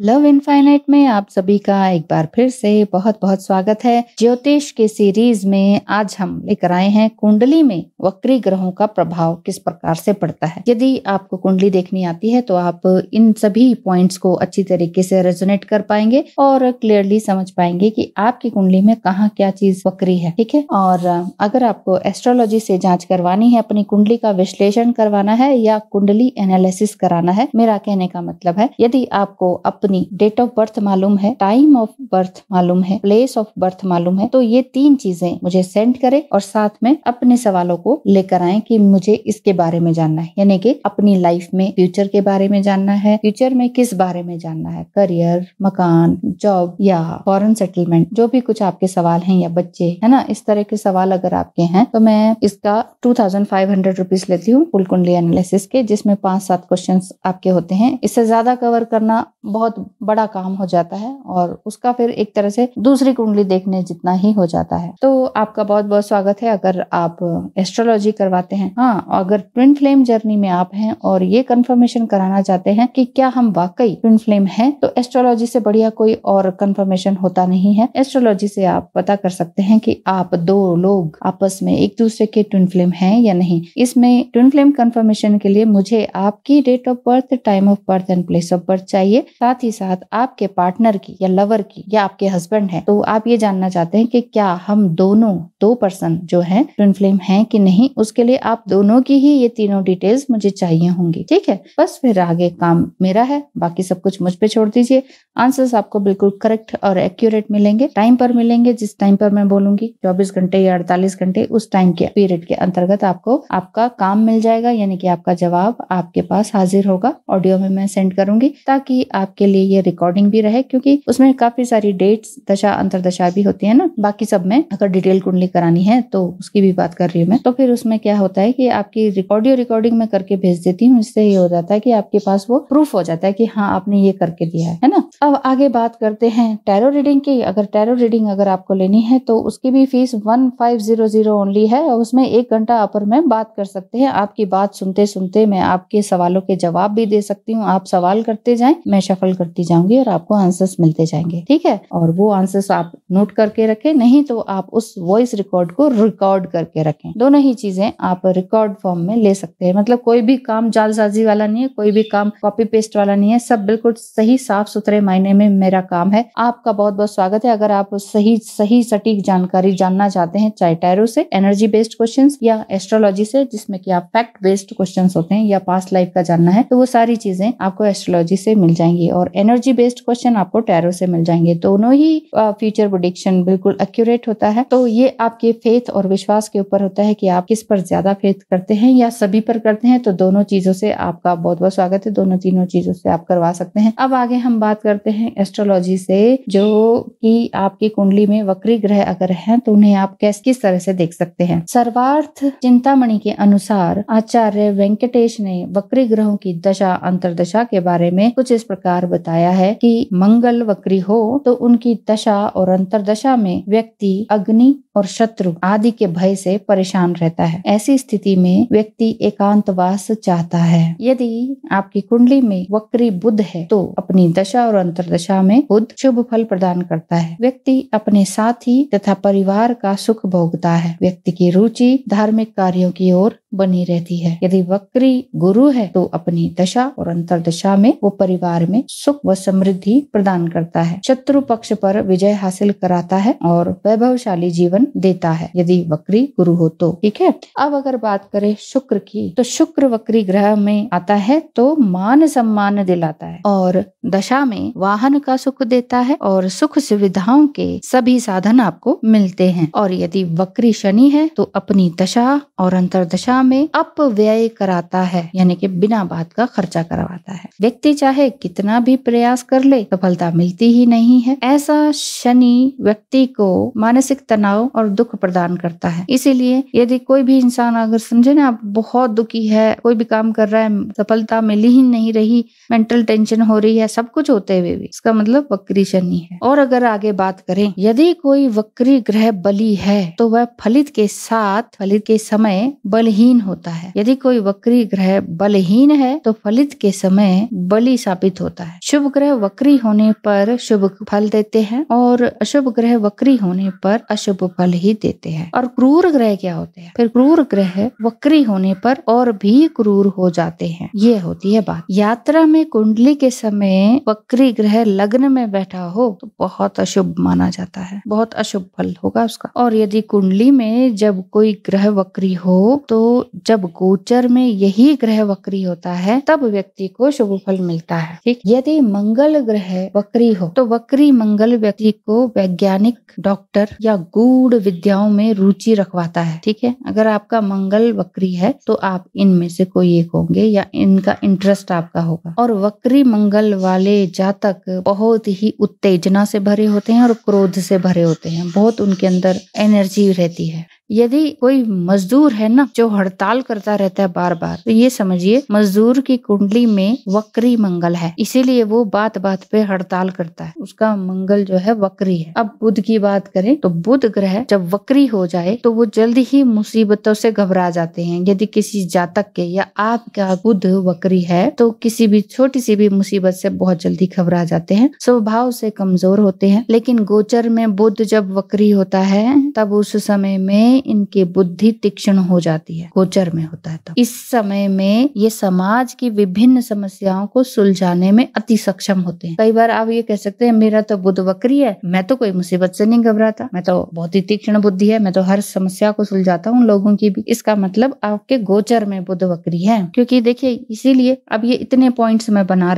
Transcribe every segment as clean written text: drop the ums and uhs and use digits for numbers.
Love infinite में आप सभी का एक बार फिर से बहुत बहुत स्वागत है। ज्योतिष के सीरीज में आज हम लेकर आए हैं कुंडली में वक्री ग्रहों का प्रभाव किस प्रकार से पड़ता है। यदि आपको कुंडली देखनी आती है तो आप इन सभी पॉइंट्स को अच्छी तरीके से रेजोनेट कर पाएंगे और क्लियरली समझ पाएंगे कि आपकी कुंडली में कहाँ क्या चीज वक्री है। ठीक है, और अगर आपको एस्ट्रोलॉजी से जांच करवानी है, अपनी कुंडली का विश्लेषण करवाना है या कुंडली एनालिसिस कराना है, मेरा कहने का मतलब है यदि आपको अपनी डेट ऑफ बर्थ मालूम है, टाइम ऑफ बर्थ मालूम है, प्लेस ऑफ बर्थ मालूम है, तो ये तीन चीजें मुझे सेंड करें और साथ में अपने सवालों को लेकर आए कि मुझे इसके बारे में जानना है, यानी कि अपनी लाइफ में फ्यूचर के बारे में जानना है। फ्यूचर में किस बारे में जानना है, करियर, मकान, जॉब या फॉरेन सेटलमेंट, जो भी कुछ आपके सवाल हैं, या बच्चे, है ना, इस तरह के सवाल अगर आपके हैं तो मैं इसका 2500 रुपीज लेती हूँ फुल कुंडली एनालिसिस के, जिसमें 5-7 क्वेश्चन आपके होते हैं। इससे ज्यादा कवर करना बहुत बड़ा काम हो जाता है और उसका फिर एक तरह से दूसरी कुंडली देखने जितना ही हो जाता है। तो आपका बहुत बहुत स्वागत है अगर आप एस्ट्रोलॉजी करवाते हैं। हाँ, अगर ट्विन फ्लेम जर्नी में आप हैं और ये कंफर्मेशन कराना चाहते हैं कि क्या हम वाकई ट्विन फ्लेम हैं, तो एस्ट्रोलॉजी से बढ़िया कोई और कंफर्मेशन होता नहीं है। एस्ट्रोलॉजी से आप पता कर सकते हैं कि आप दो लोग आपस में एक दूसरे के ट्विन फ्लेम हैं या नहीं। इसमें ट्विन फ्लेम कंफर्मेशन के लिए मुझे आपकी date of birth, time of birth and place of birth चाहिए, साथ ही साथ आपके पार्टनर की या लवर की या आपके हस्बैंड है तो आप ये जानना चाहते हैं कि क्या हम दोनों दो पर्सन जो हैं ट्विन फ्लेम हैं कि नहीं। उसके लिए आप दोनों की ही ये तीनों डिटेल्स मुझे चाहिए होंगी। ठीक है, बस फिर आगे काम मेरा है, बाकी सब कुछ मुझ पे छोड़ दीजिए। आंसर्स आपको बिल्कुल करेक्ट और एक्यूरेट मिलेंगे, टाइम पर मिलेंगे। जिस टाइम पर मैं बोलूंगी 24 घंटे या 48 घंटे, उस टाइम के पीरियड के अंतर्गत आपको आपका काम मिल जाएगा, यानी कि आपका जवाब आपके पास हाजिर होगा। ऑडियो में मैं सेंड करूंगी ताकि आपके लिए ये रिकॉर्डिंग भी रहे, क्योंकि उसमें काफी सारी डेट्स, दशा, अंतरदशा भी होती है ना। बाकी सब में अगर डिटेल कुंडली करानी है तो उसकी भी बात कर रही हूँ मैं। तो फिर उसमें क्या होता है कि आपकी रिकॉर्डिंग में करके भेज देती हूँ। इससे ये हो जाता है कि आपके पास वो प्रूफ हो जाता है कि हाँ आपने ये करके दिया है ना। अब आगे बात करते हैं टैरो रीडिंग की। अगर टैरो रीडिंग अगर आपको लेनी है तो उसकी भी फीस 1500 ओनली है और उसमें 1 घंटा अपर में बात कर सकते हैं। आपकी बात सुनते सुनते मैं आपके सवालों के जवाब भी दे सकती हूँ। आप सवाल करते जाएं, मैं शफल करती जाऊंगी और आपको आंसर्स मिलते जाएंगे। ठीक है, और वो आंसर्स आप नोट करके रखें, नहीं तो आप उस वॉइस रिकॉर्ड को रिकॉर्ड करके रखें। दोनों ही चीजें आप रिकॉर्ड फॉर्म में ले सकते हैं। मतलब कोई भी काम जालसाजी वाला नहीं है, कोई भी काम कॉपी पेस्ट वाला नहीं है, सब बिल्कुल सही साफ सुथरे मायने में मेरा काम है। आपका बहुत बहुत स्वागत है। अगर आप सही सटीक जानकारी जानना चाहते हैं, चाहे टैरो से एनर्जी बेस्ड क्वेश्चंस या एस्ट्रोलॉजी से जिसमें कि आप फैक्ट बेस्ड क्वेश्चंस होते हैं, या पास्ट लाइफ का जानना है, तो वो सारी चीजें आपको एस्ट्रोलॉजी से मिल जाएंगी और एनर्जी बेस्ड क्वेश्चन आपको टैरो से मिल जाएंगे। दोनों ही फ्यूचर प्रेडिक्शन बिल्कुल एक्यूरेट होता है। तो ये आपके फेथ और विश्वास के ऊपर होता है कि आप किस पर ज्यादा फेथ करते हैं या सभी पर करते हैं। तो दोनों चीजों से आपका बहुत बहुत स्वागत है। दोनों तीनों चीजों से आप करवा सकते हैं। अब आगे हम बात करते हैं एस्ट्रोलॉजी से, जो कि आपकी कुंडली में वक्री ग्रह अगर हैं तो उन्हें आप किस तरह से देख सकते हैं। सर्वार्थ चिंतामणि के अनुसार आचार्य वेंकटेश ने वक्री ग्रहों की दशा अंतरदशा के बारे में कुछ इस प्रकार बताया है कि मंगल वक्री हो तो उनकी दशा और अंतरदशा में व्यक्ति अग्नि और शत्रु आदि के भय से परेशान रहता है। ऐसी स्थिति में व्यक्ति एकांतवास चाहता है। यदि आपकी कुंडली में वक्री बुध है तो अपनी दशा और अंतरदशा में बुध शुभ फल प्रदान करता है। व्यक्ति अपने साथी तथा परिवार का सुख भोगता है। व्यक्ति की रुचि धार्मिक कार्यों की ओर बनी रहती है। यदि वक्री गुरु है तो अपनी दशा और अंतरदशा में वो परिवार में सुख व समृद्धि प्रदान करता है। शत्रु पक्ष पर विजय हासिल कराता है और वैभवशाली जीवन देता है, यदि वक्री गुरु हो तो। ठीक है, अब अगर बात करें शुक्र की, तो शुक्र वक्री ग्रह में आता है तो मान सम्मान दिलाता है और दशा में वाहन का सुख देता है और सुख सुविधाओं के सभी साधन आपको मिलते हैं। और यदि वक्री शनि है तो अपनी दशा और अंतरदशा में अपव्यय कराता है, यानी कि बिना बात का खर्चा करवाता है। व्यक्ति चाहे कितना भी प्रयास कर ले, सफलता मिलती ही नहीं है। ऐसा शनि व्यक्ति को मानसिक तनाव और दुख प्रदान करता है। इसीलिए यदि कोई भी इंसान अगर समझे ना, आप बहुत दुखी है, कोई भी काम कर रहा है, सफलता मिल ही नहीं रही, मेंटल टेंशन हो रही है, सब कुछ होते हुए भी, इसका मतलब वक्री शनि है। और अगर आगे बात करें, यदि कोई वक्री ग्रह बली है तो वह फलित के समय बलहीन बलहीन होता है। यदि कोई वक्री ग्रह बलहीन है तो फलित के समय बली साबित होता है। शुभ ग्रह वक्री होने पर शुभ फल देते हैं और अशुभ ग्रह वक्री होने पर अशुभ फल ही देते हैं। और क्रूर ग्रह क्या होते हैं? फिर क्रूर ग्रह वक्री होने पर और भी क्रूर हो जाते हैं। ये होती है बात। यात्रा में कुंडली के समय वक्री ग्रह लग्न में बैठा हो तो बहुत अशुभ माना जाता है, बहुत अशुभ फल होगा उसका। और यदि कुंडली में जब कोई ग्रह वक्री हो तो जब गोचर में यही ग्रह वक्री होता है तब व्यक्ति को शुभ फल मिलता है। ठीक। यदि मंगल ग्रह वक्री हो तो वक्री मंगल व्यक्ति को वैज्ञानिक, डॉक्टर या गूढ़ विद्याओं में रुचि रखवाता है। ठीक है। अगर आपका मंगल वक्री है तो आप इनमें से कोई एक होंगे या इनका इंटरेस्ट आपका होगा। और वक्री मंगल वाले जातक बहुत ही उत्तेजना से भरे होते हैं और क्रोध से भरे होते हैं। बहुत उनके अंदर एनर्जी रहती है। यदि कोई मजदूर है ना जो हड़ताल करता रहता है बार बार, तो ये समझिए मजदूर की कुंडली में वक्री मंगल है, इसीलिए वो बात बात पे हड़ताल करता है। उसका मंगल जो है वक्री है। अब बुध की बात करें तो बुध ग्रह जब वक्री हो जाए तो वो जल्दी ही मुसीबतों से घबरा जाते हैं। यदि किसी जातक के या आपका बुध वक्री है तो किसी भी छोटी सी भी मुसीबत से बहुत जल्दी घबरा जाते हैं, स्वभाव से कमजोर होते हैं। लेकिन गोचर में बुध जब वक्री होता है तब उस समय में इनकी बुद्धि तीक्ष्ण हो जाती है। गोचर में होता है तब। इस समय में ये समाज की विभिन्न समस्याओं को सुलझाने में अति सक्षम होते हैं। कई बार आप ये कह सकते हैं मेरा तो बुध वक्री है, मैं तो कोई मुसीबत से नहीं घबराता, मैं तो बहुत ही तीक्ष्ण बुद्धि है, मैं तो हर समस्या को सुलझाता हूँ लोगों की भी। इसका मतलब आपके गोचर में बुध वक्री है। क्योंकि देखिए इसीलिए अब ये इतने पॉइंट्स मैं बता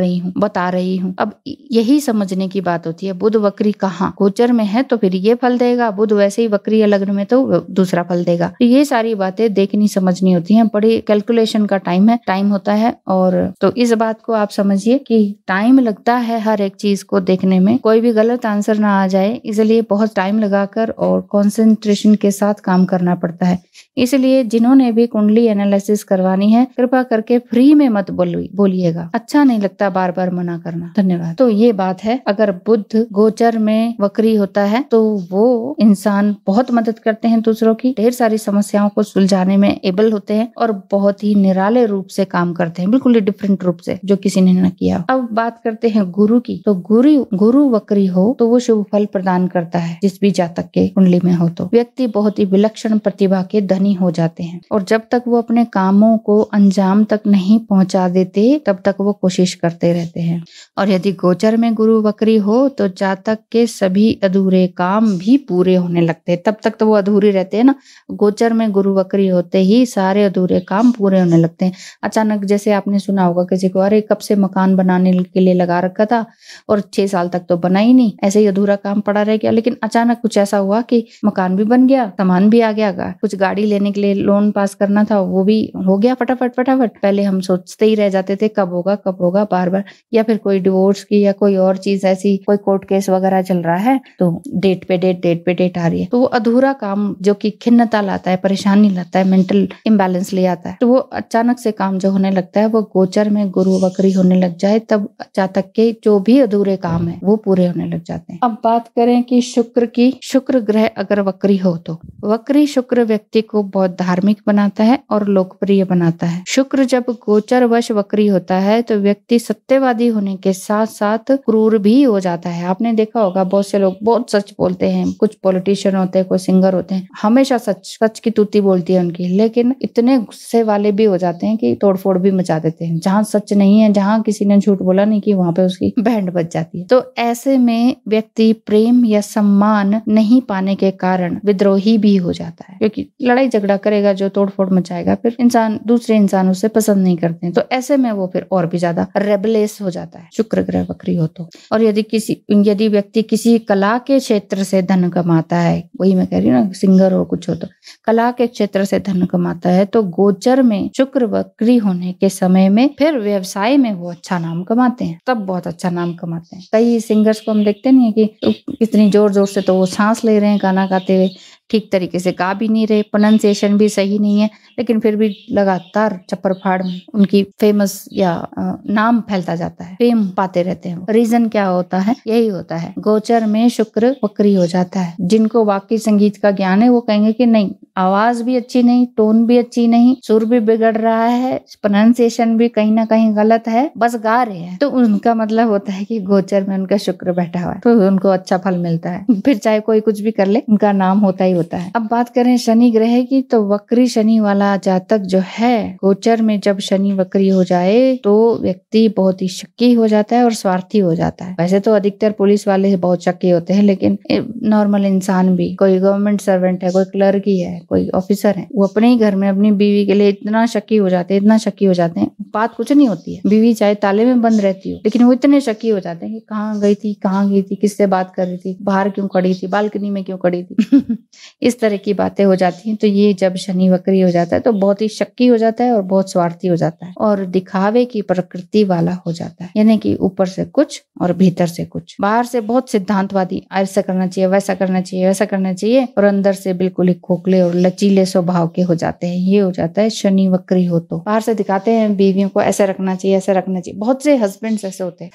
रही हूँ। अब यही समझने की बात होती है बुध वक्री कहाँ, गोचर में है तो फिर ये फल देगा, बुध वैसे ही वक्री है लग्न में तो दूसरा फल देगा। ये सारी बातें देखनी समझनी होती हैं। बड़ी कैलकुलेशन का टाइम होता है। और तो इस बात को आप समझिए कि टाइम लगता है हर एक चीज को देखने में, कोई भी गलत आंसर ना आ जाए, इसलिए बहुत टाइम लगाकर और कंसंट्रेशन के साथ काम करना पड़ता है। इसलिए जिन्होंने भी कुंडली एनालिसिस करवानी है कृपया करके फ्री में मत बोलिएगा, अच्छा नहीं लगता बार बार मना करना। धन्यवाद। तो ये बात है, अगर बुध गोचर में वक्री होता है तो वो इंसान बहुत मदद करते हैं दूसरों की, ढेर सारी समस्याओं को सुलझाने में एबल होते हैं और बहुत ही निराले रूप से काम करते हैं, बिल्कुल ही डिफरेंट रूप से जो किसी ने न किया। अब बात करते हैं गुरु की। तो गुरु वक्री हो तो वो शुभ फल प्रदान करता है जिस भी जातक के कुंडली में हो। तो व्यक्ति बहुत ही विलक्षण प्रतिभा के धनी हो जाते हैं और जब तक वो अपने कामों को अंजाम तक नहीं पहुंचा देते तब तक वो कोशिश करते रहते हैं। और यदि गोचर में गुरु वक्री हो तो जातक के सभी अधूरे काम भी पूरे होने लगते हैं। तब तक तो वो अधूरे रहते हैं ना, गोचर में गुरु वक्री होते ही सारे अधूरे काम पूरे होने लगते हैं। अचानक जैसे आपने सुना होगा किसी को, अरे कब से मकान बनाने के लिए लगा रखा था और 6 साल तक तो बना ही नहीं, ऐसे ही अधूरा काम पड़ा रह गया। लेकिन अचानक कुछ ऐसा हुआ कि मकान भी बन गया, सामान भी आ गया, कुछ गाड़ी लेने के लिए लोन पास करना था वो भी हो गया फटाफट। पहले हम सोचते ही रह जाते थे कब होगा बार बार, या फिर कोई डिवोर्स की या कोई और चीज ऐसी, कोई कोर्ट केस वगैरह चल रहा है तो डेट पे डेट आ रही है। तो वो अधूरा काम जो कि खिन्नता लाता है, परेशानी लाता है, मेंटल इम्बैलेंस ले आता है, तो वो अचानक से काम जो होने लगता है वो गोचर में गुरु वक्री होने लग जाए तब जातक के जो भी अधूरे काम है वो पूरे होने लग जाते हैं। अब बात करें कि शुक्र की। शुक्र ग्रह अगर वक्री हो तो वक्री शुक्र व्यक्ति को बहुत धार्मिक बनाता है और लोकप्रिय बनाता है। शुक्र जब गोचर वश वक्री होता है तो व्यक्ति सत्यवादी होने के साथ साथ क्रूर भी हो जाता है। आपने देखा होगा बहुत से लोग बहुत सच बोलते हैं, कुछ पॉलिटिशियन होते हैं, कोई सिंगर होते हैं, हमेशा सच की तूती बोलती है उनकी, लेकिन इतने गुस्से वाले भी हो जाते हैं कि तोड़फोड़ भी मचा देते हैं। जहाँ सच नहीं है, जहाँ किसी ने झूठ बोला नहीं कि वहां पे उसकी बैंड बज जाती है। तो ऐसे में व्यक्ति प्रेम या सम्मान नहीं पाने के कारण विद्रोही भी हो जाता है, क्योंकि लड़ाई झगड़ा करेगा जो तोड़फोड़ मचाएगा फिर दूसरे इंसान उसे पसंद नहीं करते हैं। तो ऐसे में वो फिर और भी ज्यादा रेबलेस हो जाता है शुक्र ग्रह वक्री हो तो। और यदि व्यक्ति किसी कला के क्षेत्र से धन कमाता है, वही मैं कह रही हूँ ना, सिंगर हो कुछ हो तो कला के क्षेत्र से धन कमाता है तो गोचर में शुक्र वक्री होने के समय में फिर व्यवसाय में वो अच्छा नाम कमाते हैं, तब बहुत अच्छा नाम कमाते हैं। कई सिंगर्स को हम देखते नहीं है कि कितनी जोर जोर से तो वो सांस ले रहे हैं गाना गाते हुए, ठीक तरीके से गा भी नहीं रहे, प्रोनाउंसिएशन भी सही नहीं है, लेकिन फिर भी लगातार चप्पर फाड़ उनकी फेमस या नाम फैलता जाता है, फेम पाते रहते हैं। रीजन क्या होता है? यही होता है, गोचर में शुक्र वक्री हो जाता है। जिनको वाकई संगीत का ज्ञान है वो कहेंगे कि नहीं, आवाज भी अच्छी नहीं, टोन भी अच्छी नहीं, सुर भी बिगड़ रहा है, प्रोनाउंसिएशन भी कहीं ना कहीं गलत है, बस गा रहे हैं, तो उनका मतलब होता है कि गोचर में उनका शुक्र बैठा हुआ है, तो उनको अच्छा फल मिलता है। फिर चाहे कोई कुछ भी कर ले, उनका नाम होता ही होता है। अब बात करें शनि ग्रह की, तो वक्री शनि वाला जातक जो है, गोचर में जब शनि वक्री हो जाए तो व्यक्ति बहुत ही शक्की हो जाता है और स्वार्थी हो जाता है। वैसे तो अधिकतर पुलिस वाले बहुत शक्की होते हैं, लेकिन नॉर्मल इंसान भी, कोई गवर्नमेंट सर्वेंट है, कोई क्लर्क ही है, कोई ऑफिसर है, वो अपने ही घर में अपनी बीवी के लिए इतना शक्की हो जाते हैं, इतना शक्की हो जाते हैं, बात कुछ नहीं होती है, बीवी चाहे ताले में बंद रहती हो, लेकिन वो इतने शक्की हो जाते हैं कि कहाँ गई थी, कहाँ गई थी, किससे बात कर रही थी, बाहर क्यों खड़ी थी, बालकनी में क्यों खड़ी थी इस तरह की बातें हो जाती हैं। तो ये जब शनि वक्री हो जाता है तो बहुत ही शक्की हो जाता है और बहुत स्वार्थी हो जाता है और दिखावे की प्रकृति वाला हो जाता है, यानी कि ऊपर से कुछ और भीतर से कुछ। बाहर से बहुत सिद्धांतवादी, ऐसा करना चाहिए, वैसा करना चाहिए, वैसा करना चाहिए, और अंदर से बिल्कुल ही खोखले और लचीले स्वभाव के हो जाते हैं। ये हो जाता है शनि वक्री हो। तो बाहर से दिखाते हैं बीवियों को ऐसे रखना चाहिए, ऐसे रखना चाहिए। बहुत से हस्बैंड्स ऐसे होते हैं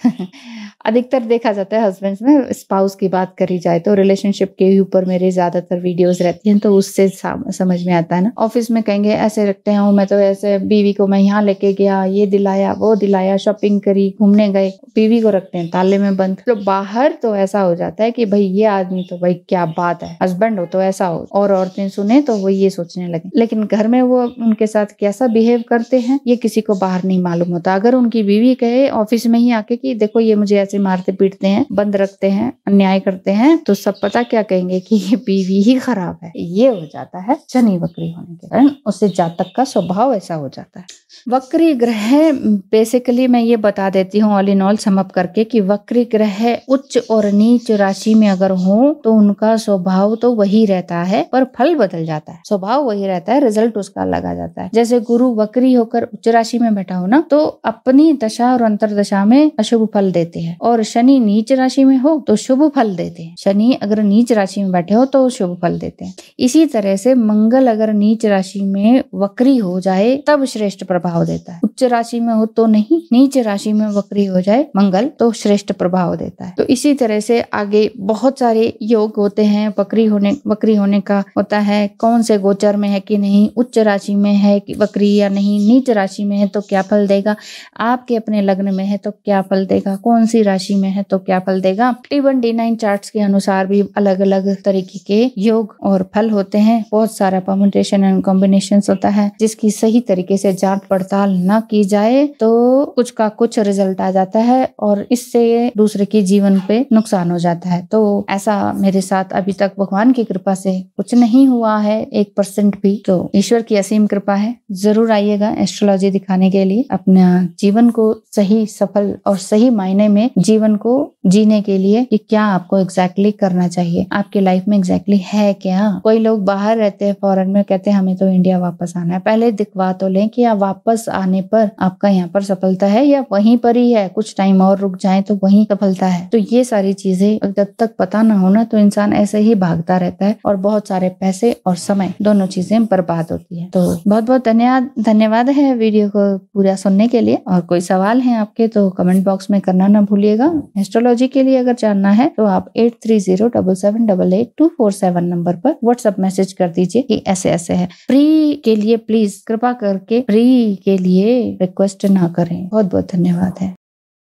अधिकतर देखा जाता है हस्बैंड्स में, स्पाउस की बात करी जाए तो रिलेशनशिप के ऊपर मेरे ज्यादातर वीडियोस रहती हैं, तो उससे समझ में आता है ना। ऑफिस में कहेंगे ऐसे रखते हैं, मैं तो ऐसे बीवी को मैं यहाँ लेके गया, ये दिलाया, वो दिलाया, शॉपिंग करी, घूमने गए, बीवी को रखते हैं ताले में बंद। तो बाहर तो ऐसा हो जाता है कि भाई ये आदमी तो भाई क्या बात है, हस्बैंड हो तो ऐसा हो, और औरतें सुने तो वो ये सोचने लगे। लेकिन घर में वो उनके साथ कैसा बिहेव करते हैं ये किसी को बाहर नहीं मालूम होता। अगर उनकी बीवी कहे ऑफिस में ही आके कि देखो ये मुझे ऐसे मारते पीटते हैं, बंद रखते हैं, अन्याय करते हैं, तो सब पता क्या कहेंगे कि ये बीवी ही खराब है। ये हो जाता है शनि वक्री होने के कारण, उससे जातक का स्वभाव ऐसा हो जाता है। वक्री ग्रह बेसिकली मैं ये बता देती हूँ all in all sum up करके कि वक्री ग्रह उच्च और नीच राशि में अगर हो तो उनका स्वभाव तो वही रहता है पर फल बदल जाता है। स्वभाव वही रहता है, रिजल्ट उसका अलग आ जाता है। जैसे गुरु वक्री होकर उच्च राशि में बैठा हो ना, तो अपनी दशा और अंतरदशा में अशुभ फल देते हैं, और शनि नीच राशि में हो तो शुभ फल देते हैं। शनि अगर नीच राशि में बैठे हो तो शुभ फल देते हैं। इसी तरह से मंगल अगर नीच राशि में वक्री हो जाए तब श्रेष्ठ प्रभाव देता है। उच्च राशि में हो तो नहीं, नीच राशि में वक्री हो जाए मंगल तो श्रेष्ठ प्रभाव देता है। तो इसी तरह से आगे बहुत सारे योग होते हैं। वक्री होने का होता है कौन से गोचर में है कि नहीं, उच्च राशि में है कि वक्री या नहीं, नीच राशि में है तो क्या फल देगा, आपके अपने लग्न में है तो क्या फल देगा, कौन सी राशि में है तो क्या फल देगा। T1 D9 चार्ट्स के अनुसार भी अलग अलग तरीके के योग और फल होते हैं। बहुत सारा परम्यूटेशन एंड कॉम्बिनेशन होता है, जिसकी सही तरीके से जांच पड़ताल न की जाए तो कुछ का कुछ रिजल्ट आ जाता है और इससे दूसरे के जीवन पे नुकसान हो जाता है। तो ऐसा मेरे साथ अभी तक भगवान की कृपा से कुछ नहीं हुआ है 1% भी, तो ईश्वर की असीम कृपा है। जरूर आइएगा एस्ट्रोलॉजी दिखाने के लिए, अपना जीवन को सही, सफल और सही मायने में जीवन को जीने के लिए कि क्या आपको एग्जैक्टली करना चाहिए, आपकी लाइफ में एग्जैक्टली है क्या। कोई लोग बाहर रहते हैं फॉरेन में, कहते हैं हमें तो इंडिया वापस आना है। पहले दिखवा तो लें कि आप वापस आने पर आपका यहाँ पर सफलता है या वहीं पर ही है, कुछ टाइम और रुक जाए तो वहीं सफलता है। तो ये सारी चीजें जब तक पता ना होना तो इंसान ऐसे ही भागता रहता है और बहुत सारे पैसे और समय दोनों चीजें बर्बाद होती है। तो बहुत बहुत धन्यवाद है वीडियो को पूरा सुनने के लिए। और कोई सवाल है आपके तो कमेंट बॉक्स में करना ना भूलिएगा। एस्ट्रोलॉजी के लिए अगर जानना है तो आप 8307788247 नंबर पर व्हाट्सएप मैसेज कर दीजिए कि ऐसे ऐसे है। फ्री के लिए प्लीज कृपा करके फ्री के लिए रिक्वेस्ट ना करें। बहुत बहुत धन्यवाद है।